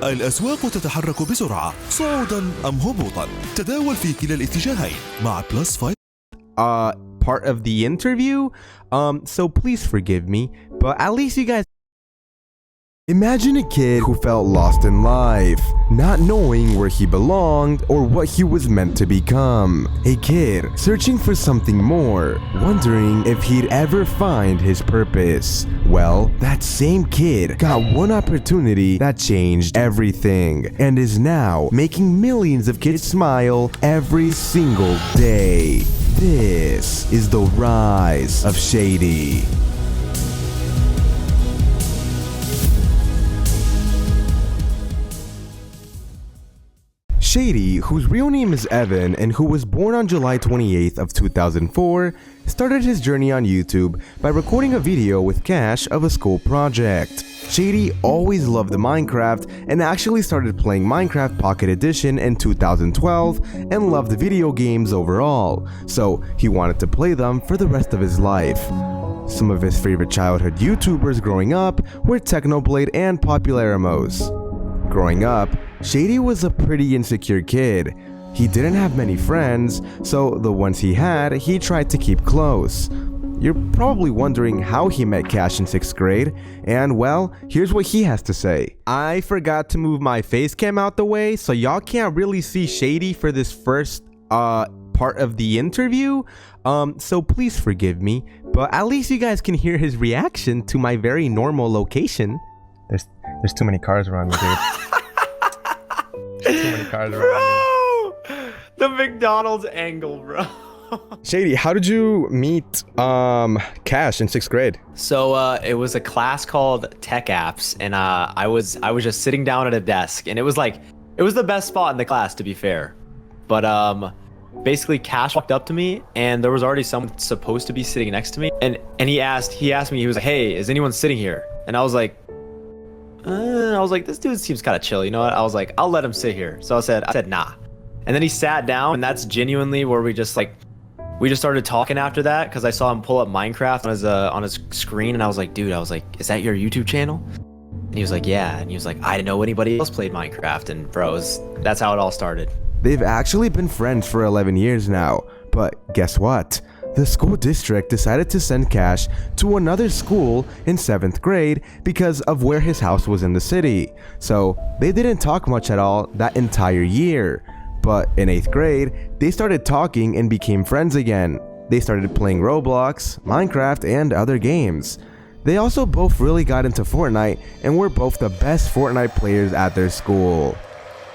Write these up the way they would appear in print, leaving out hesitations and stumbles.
الأسواق تتحرك بسرعة صعودا أم هبوطا. تداول في كلا الاتجاهين مع بلس 5. Part of the interview? So please forgive me, but at least you guys... Imagine a kid who felt lost in life, not knowing where he belonged or what he was meant to become. A kid searching for something more, wondering if he'd ever find his purpose. Well, that same kid got one opportunity that changed everything and is now making millions of kids smile every single day. This is the rise of Shady. Shady, whose real name is Evan and who was born on July 28th of 2004, started his journey on YouTube by recording a video with Cash of a school project. Shady always loved Minecraft and actually started playing Minecraft Pocket Edition in 2012 and loved video games overall, so he wanted to play them for the rest of his life. Some of his favorite childhood YouTubers growing up were Technoblade and Popularamos. Growing up, Shady was a pretty insecure kid. He didn't have many friends, so the ones he had, he tried to keep close. You're probably wondering how he met Cash in 6th grade, and well, here's what he has to say. I forgot to move my face cam out the way, so y'all can't really see Shady for this first part of the interview. So please forgive me, but at least you guys can hear his reaction to my very normal location. There's too many cars around me, dude. Too many cars around me. The McDonald's angle, bro. Shady, how did you meet Cash in 6th grade? So it was a class called Tech Apps, and I was just sitting down at a desk, and it was the best spot in the class, to be fair. But basically Cash walked up to me, and there was already someone supposed to be sitting next to me, and he asked me, he was like, "Hey, is anyone sitting here?" And I was like, this dude seems kind of chill, you know what? I was like, I'll let him sit here. So I said, nah. And then he sat down, and that's genuinely where we just started talking after that, because I saw him pull up Minecraft on his screen, and I was like, dude, is that your YouTube channel? And he was like, yeah. And he was like, I didn't know anybody else played Minecraft. And bro, that's how it all started. They've actually been friends for 11 years now, but guess what? The school district decided to send Cash to another school in 7th grade because of where his house was in the city. So they didn't talk much at all that entire year. But in 8th grade, they started talking and became friends again. They started playing Roblox, Minecraft, and other games. They also both really got into Fortnite and were both the best Fortnite players at their school.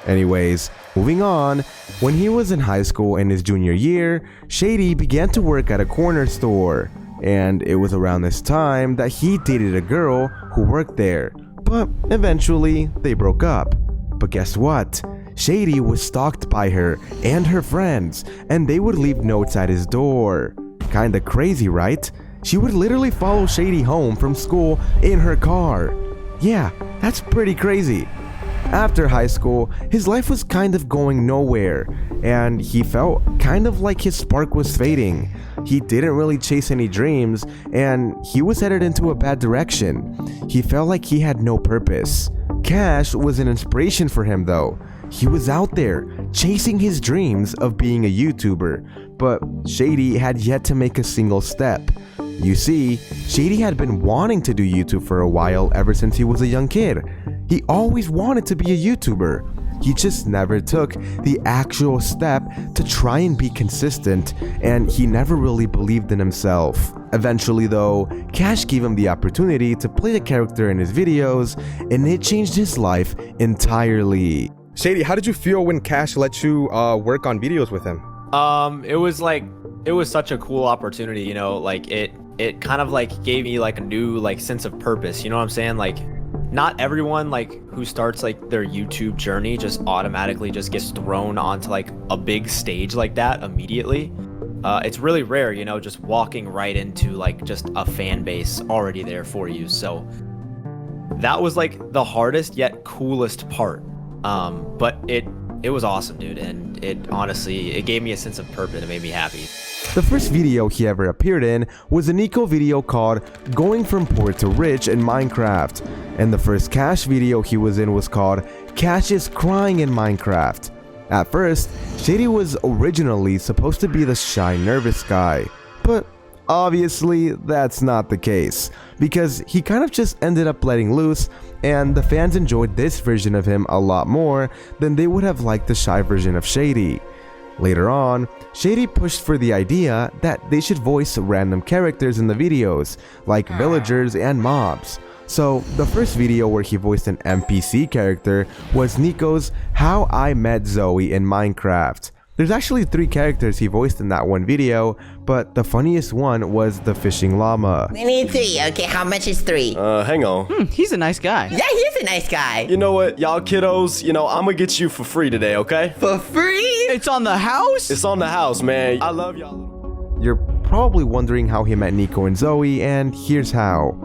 Anyways, moving on, when he was in high school in his junior year, Shady began to work at a corner store, and it was around this time that he dated a girl who worked there, but eventually they broke up. But guess what? Shady was stalked by her and her friends, and they would leave notes at his door. Kinda crazy, right? She would literally follow Shady home from school in her car. Yeah, that's pretty crazy. After high school, his life was kind of going nowhere, and he felt kind of like his spark was fading. He didn't really chase any dreams, and he was headed into a bad direction. He felt like he had no purpose. Cash was an inspiration for him though. He was out there, chasing his dreams of being a YouTuber, but Shady had yet to make a single step. You see, Shady had been wanting to do YouTube for a while ever since he was a young kid. He always wanted to be a YouTuber. He just never took the actual step to try and be consistent, and he never really believed in himself. Eventually though, Cash gave him the opportunity to play the character in his videos, and it changed his life entirely. Shady, how did you feel when Cash let you work on videos with him? It was such a cool opportunity, you know, like it kind of like gave me like a new like sense of purpose, you know what I'm saying? Like not everyone like who starts like their YouTube journey just automatically just gets thrown onto like a big stage like that immediately. It's really rare, you know, just walking right into like just a fan base already there for you. So that was like the hardest yet coolest part. But it was awesome, dude, and it gave me a sense of purpose. It made me happy. The first video he ever appeared in was an eco video called Going From Poor to Rich in Minecraft, and the first Cash video he was in was called Cash is Crying in Minecraft. At first, Shady was originally supposed to be the shy, nervous guy, but obviously that's not the case, because he kind of just ended up letting loose, and the fans enjoyed this version of him a lot more than they would have liked the shy version of Shady. Later on, Shady pushed for the idea that they should voice random characters in the videos, like villagers and mobs. So, the first video where he voiced an NPC character was Nico's How I Met Zoe in Minecraft. There's actually 3 characters he voiced in that one video, but the funniest one was the fishing llama. We need 3, okay? How much is 3? Hang on. He's a nice guy. Yeah, he's a nice guy. You know what, y'all kiddos, I'm gonna get you for free today, okay? For free? It's on the house? It's on the house, man. I love y'all. You're probably wondering how he met Nico and Zoe, and here's how.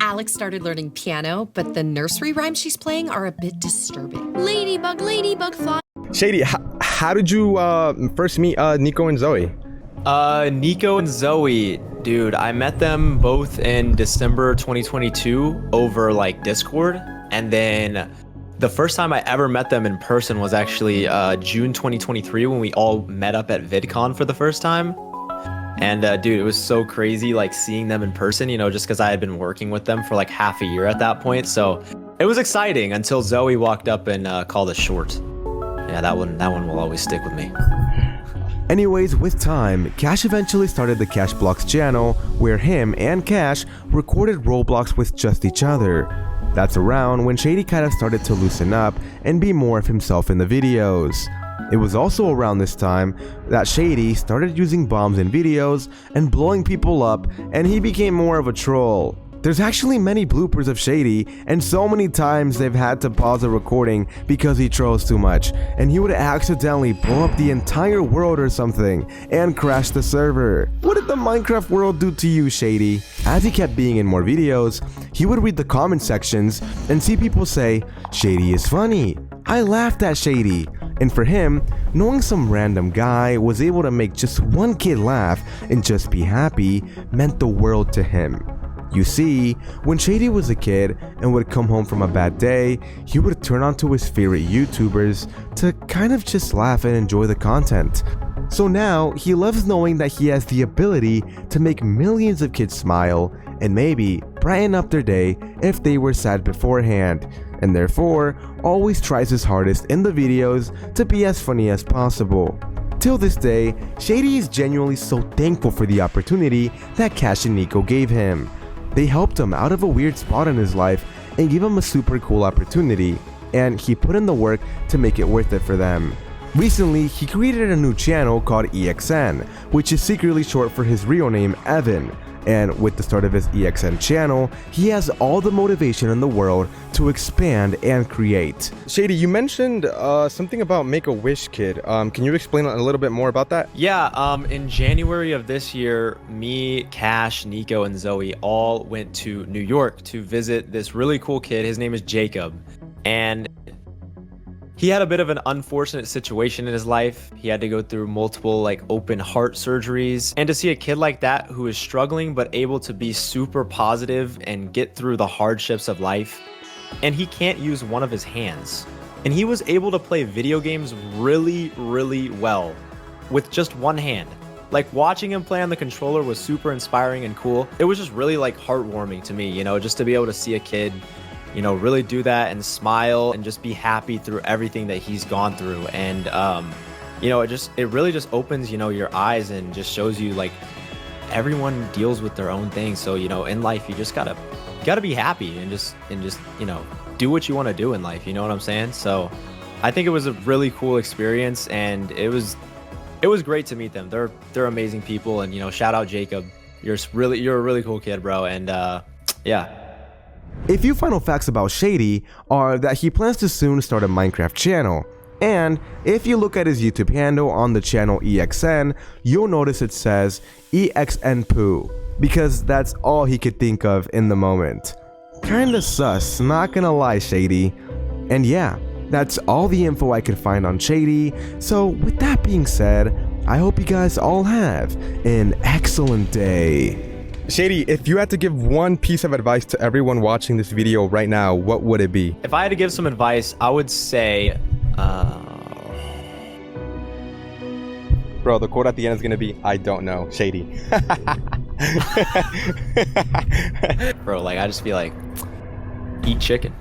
Alex started learning piano, but the nursery rhymes she's playing are a bit disturbing. Ladybug, ladybug, fly. Shady, how did you first meet Nico and Zoe? Nico and Zoe, dude, I met them both in December 2022 over like Discord, and then the first time I ever met them in person was actually June 2023 when we all met up at VidCon for the first time. And dude, it was so crazy like seeing them in person, just because I had been working with them for like half a year at that point. So it was exciting until Zoe walked up and called us short. Yeah, that one will always stick with me. Anyways, with time, Cash eventually started the Cash Blocks channel, where him and Cash recorded Roblox with just each other. That's around when Shady kind of started to loosen up and be more of himself in the videos. It was also around this time that Shady started using bombs in videos and blowing people up, and he became more of a troll. There's actually many bloopers of Shady, and so many times they've had to pause a recording because he trolls too much, and he would accidentally blow up the entire world or something and crash the server. What did the Minecraft world do to you, Shady? As he kept being in more videos, he would read the comment sections and see people say, "Shady is funny. I laughed at Shady." And for him, knowing some random guy was able to make just one kid laugh and just be happy meant the world to him. You see, when Shady was a kid and would come home from a bad day, he would turn on to his favorite YouTubers to kind of just laugh and enjoy the content. So now, he loves knowing that he has the ability to make millions of kids smile and maybe brighten up their day if they were sad beforehand, and therefore always tries his hardest in the videos to be as funny as possible. Till this day, Shady is genuinely so thankful for the opportunity that Cash and Nico gave him. They helped him out of a weird spot in his life and gave him a super cool opportunity, and he put in the work to make it worth it for them. Recently, he created a new channel called EXN, which is secretly short for his real name, Evan. And with the start of his EXN channel, he has all the motivation in the world to expand and create. Shady, you mentioned something about Make-A-Wish Kid. Can you explain a little bit more about that? Yeah, in January of this year, me, Cash, Nico, and Zoe all went to New York to visit this really cool kid. His name is Jacob, and he had a bit of an unfortunate situation in his life. He had to go through multiple open heart surgeries, and to see a kid like that who is struggling but able to be super positive and get through the hardships of life, and he can't use one of his hands, and he was able to play video games really, really well with just one hand. Watching him play on the controller was super inspiring and cool. It was just really heartwarming to me, just to be able to see a kid really do that and smile and just be happy through everything that he's gone through. And it really just opens your eyes and just shows you everyone deals with their own things. So in life you just gotta be happy and just do what you want to do in life, you know what I'm saying? So I think it was a really cool experience, and it was great to meet them. They're amazing people, and shout out Jacob. You're a really cool kid, bro. And yeah. A few final facts about Shady are that he plans to soon start a Minecraft channel, and if you look at his YouTube handle on the channel EXN, you'll notice it says EXN Poo, because that's all he could think of in the moment. Kinda sus, not gonna lie, Shady. And yeah, that's all the info I could find on Shady. So with that being said, I hope you guys all have an excellent day. Shady, if you had to give one piece of advice to everyone watching this video right now, what would it be? If I had to give some advice, I would say, Bro, the quote at the end is gonna be, I don't know. Shady. bro, like I just be like, eat chicken.